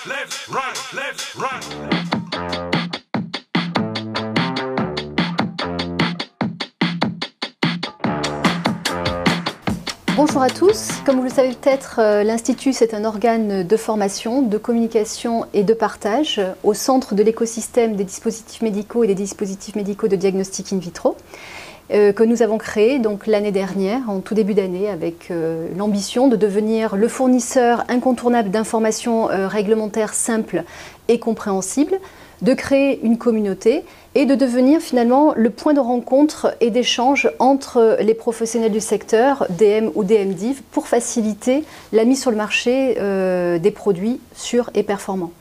left, right, left, right. Bonjour à tous. Comme vous le savez peut-être, l'Institut c'est un organe de formation, de communication et de partage au centre de l'écosystème des dispositifs médicaux et des dispositifs médicaux de diagnostic in vitro que nous avons créé donc l'année dernière, en tout début d'année, avec l'ambition de devenir le fournisseur incontournable d'informations réglementaires simples et compréhensibles, de créer une communauté et de devenir finalement le point de rencontre et d'échange entre les professionnels du secteur, DM ou DMDiv, pour faciliter la mise sur le marché des produits sûrs et performants.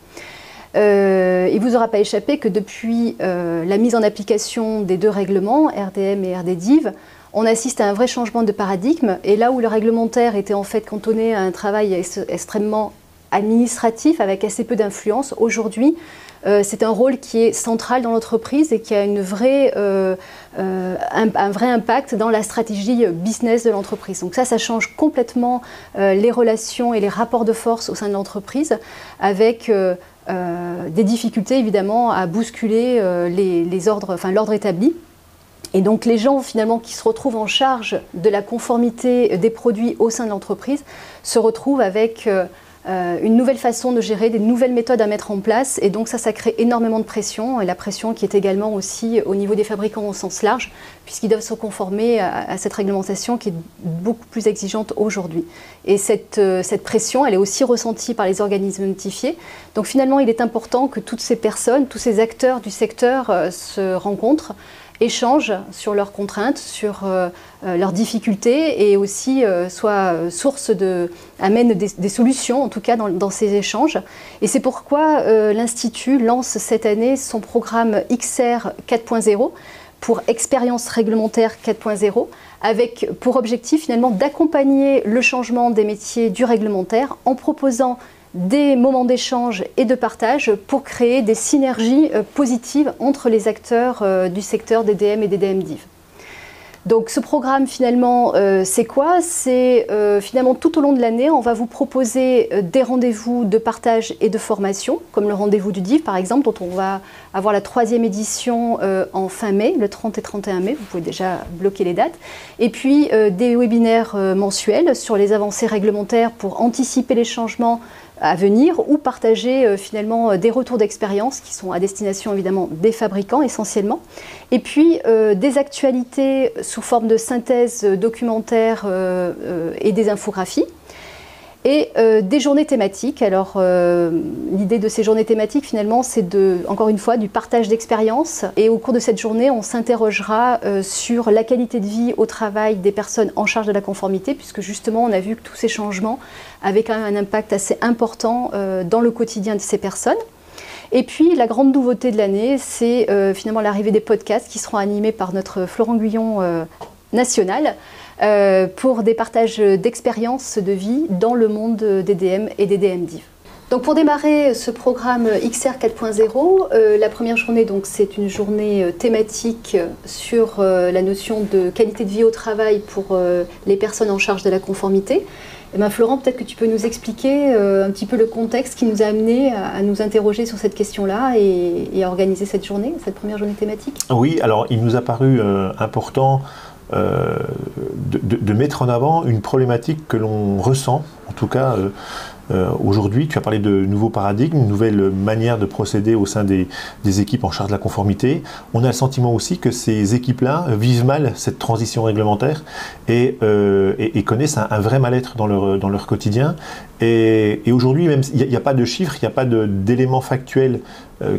Il ne vous aura pas échappé que depuis la mise en application des deux règlements, RDM et RDDiv, on assiste à un vrai changement de paradigme. Et là où le réglementaire était en fait cantonné à un travail extrêmement administratif avec assez peu d'influence, aujourd'hui, c'est un rôle qui est central dans l'entreprise et qui a un vrai impact dans la stratégie business de l'entreprise. Donc ça change complètement les relations et les rapports de force au sein de l'entreprise, avec des difficultés évidemment à bousculer l'ordre établi. Et donc les gens finalement qui se retrouvent en charge de la conformité des produits au sein de l'entreprise se retrouvent avec une nouvelle façon de gérer, des nouvelles méthodes à mettre en place, et donc ça crée énormément de pression, et la pression qui est également aussi au niveau des fabricants au sens large, puisqu'ils doivent se conformer à cette réglementation qui est beaucoup plus exigeante aujourd'hui. Et cette pression, elle est aussi ressentie par les organismes notifiés. Donc finalement, il est important que toutes ces personnes, tous ces acteurs du secteur se rencontrent, échangent sur leurs contraintes, sur leurs difficultés, et aussi amènent des solutions, en tout cas dans ces échanges. Et c'est pourquoi l'Institut lance cette année son programme XR 4.0 pour Expérience réglementaire 4.0, avec pour objectif finalement d'accompagner le changement des métiers du réglementaire en proposant des moments d'échange et de partage pour créer des synergies positives entre les acteurs du secteur des DM et des DMDiv. Donc ce programme finalement c'est quoi? C'est finalement tout au long de l'année on va vous proposer des rendez-vous de partage et de formation, comme le rendez-vous du DIV par exemple, dont on va avoir la 3e édition en fin mai, le 30 et 31 mai, vous pouvez déjà bloquer les dates, et puis des webinaires mensuels sur les avancées réglementaires pour anticiper les changements à venir, ou partager finalement des retours d'expérience qui sont à destination évidemment des fabricants essentiellement, et puis des actualités sous forme de synthèse documentaire et des infographies, et des journées thématiques. Alors l'idée de ces journées thématiques finalement c'est encore une fois du partage d'expérience, et au cours de cette journée on s'interrogera sur la qualité de vie au travail des personnes en charge de la conformité, puisque justement on a vu que tous ces changements avaient quand même un impact assez important dans le quotidien de ces personnes. Et puis la grande nouveauté de l'année, c'est finalement l'arrivée des podcasts qui seront animés par notre Florent Guyon national, pour des partages d'expériences de vie dans le monde des DM et des DMDiv. Donc pour démarrer ce programme XR 4.0, la première journée c'est une journée thématique sur la notion de qualité de vie au travail pour les personnes en charge de la conformité. Eh bien, Florent, peut-être que tu peux nous expliquer un petit peu le contexte qui nous a amené à nous interroger sur cette question-là et à organiser cette journée, cette première journée thématique. Oui, alors il nous a paru important de mettre en avant une problématique que l'on ressent, en tout cas aujourd'hui. Tu as parlé de nouveaux paradigmes, une nouvelle manière de procéder au sein des équipes en charge de la conformité. On a le sentiment aussi que ces équipes-là vivent mal cette transition réglementaire et connaissent un vrai mal-être dans leur quotidien. Et aujourd'hui, même il n'y a pas de chiffres, il n'y a pas d'éléments factuels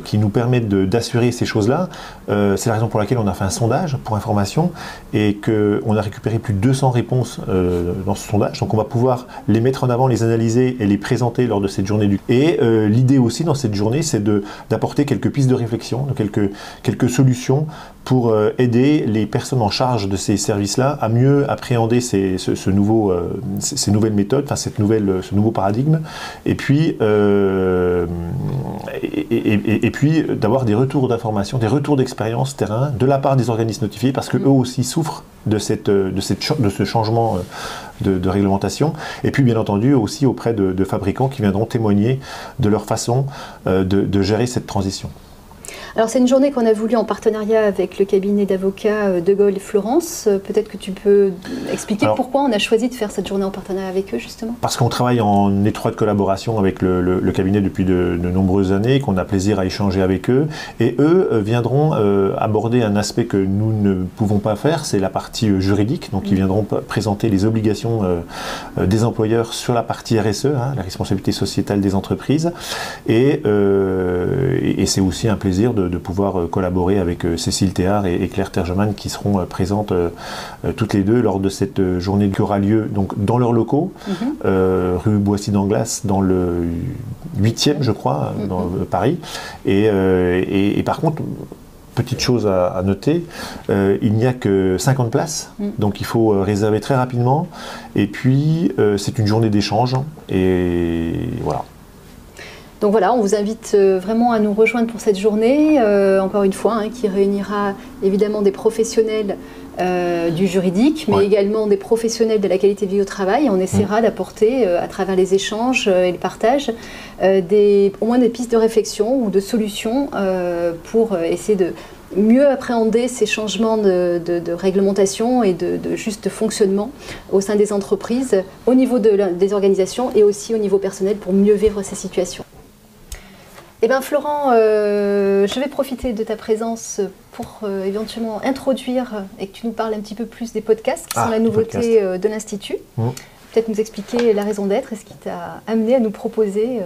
qui nous permettent d'assurer ces choses-là. C'est la raison pour laquelle on a fait un sondage pour information et qu'on a récupéré plus de 200 réponses dans ce sondage. Donc on va pouvoir les mettre en avant, les analyser et les présenter lors de cette journée. Et l'idée aussi dans cette journée, c'est d'apporter quelques pistes de réflexion, quelques solutions pour aider les personnes en charge de ces services-là à mieux appréhender ces nouvelles méthodes, enfin ce nouveau nouveau paradigme, et puis d'avoir des retours d'informations, des retours d'expérience terrain de la part des organismes notifiés, parce qu'eux aussi souffrent de ce changement de réglementation, et puis bien entendu aussi auprès de fabricants qui viendront témoigner de leur façon de gérer cette transition. Alors c'est une journée qu'on a voulu en partenariat avec le cabinet d'avocats De Gaulle et Florence. Peut-être que tu peux expliquer pourquoi on a choisi de faire cette journée en partenariat avec eux justement. Parce qu'on travaille en étroite collaboration avec le cabinet depuis de nombreuses années, qu'on a plaisir à échanger avec eux, et eux viendront aborder un aspect que nous ne pouvons pas faire, c'est la partie juridique. Donc ils viendront présenter les obligations des employeurs sur la partie RSE, la responsabilité sociétale des entreprises, et c'est aussi un plaisir de pouvoir collaborer avec Cécile Théard et Claire Tergeman qui seront présentes toutes les deux lors de cette journée qui aura lieu donc, dans leurs locaux, rue Boissy d'Anglas, dans le 8e, je crois, dans Paris. Et par contre, petite chose à noter, il n'y a que 50 places, donc il faut réserver très rapidement. Et puis, c'est une journée d'échange. Et voilà. Donc voilà, on vous invite vraiment à nous rejoindre pour cette journée, encore une fois, qui réunira évidemment des professionnels du juridique, mais également des professionnels de la qualité de vie au travail. On essaiera d'apporter, à travers les échanges et le partage, au moins des pistes de réflexion ou de solutions pour essayer de mieux appréhender ces changements de réglementation et de juste fonctionnement au sein des entreprises, au niveau des organisations et aussi au niveau personnel pour mieux vivre ces situations. Eh bien Florent, je vais profiter de ta présence pour éventuellement introduire et que tu nous parles un petit peu plus des podcasts qui sont la nouveauté de l'Institut. Peut-être nous expliquer la raison d'être et ce qui t'a amené à nous proposer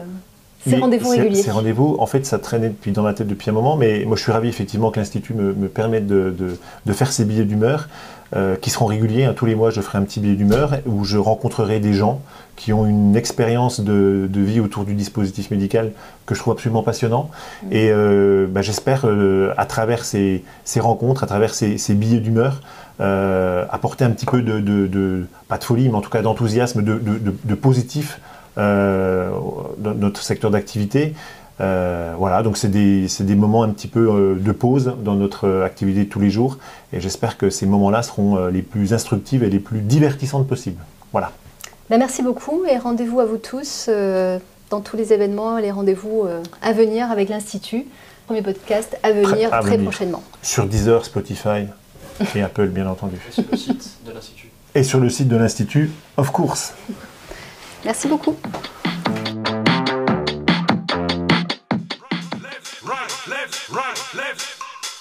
ces rendez-vous réguliers. Ces rendez-vous, en fait, ça traînait dans ma tête depuis un moment, mais moi je suis ravi effectivement que l'Institut me permette de faire ces billets d'humeur qui seront réguliers. Tous les mois, je ferai un petit billet d'humeur où je rencontrerai des gens qui ont une expérience de vie autour du dispositif médical que je trouve absolument passionnant. Et j'espère, à travers ces rencontres, à travers ces billets d'humeur, apporter un petit peu pas de folie, mais en tout cas d'enthousiasme, de positif dans notre secteur d'activité. Voilà, donc c'est des moments un petit peu de pause dans notre activité de tous les jours. Et j'espère que ces moments-là seront les plus instructifs et les plus divertissantes possibles. Voilà. Merci beaucoup et rendez-vous à vous tous dans tous les événements, les rendez-vous à venir avec l'Institut. Premier podcast à venir très prochainement. Sur Deezer, Spotify et Apple, bien entendu. Et sur le site de l'Institut. Et sur le site de l'Institut, of course. Merci beaucoup.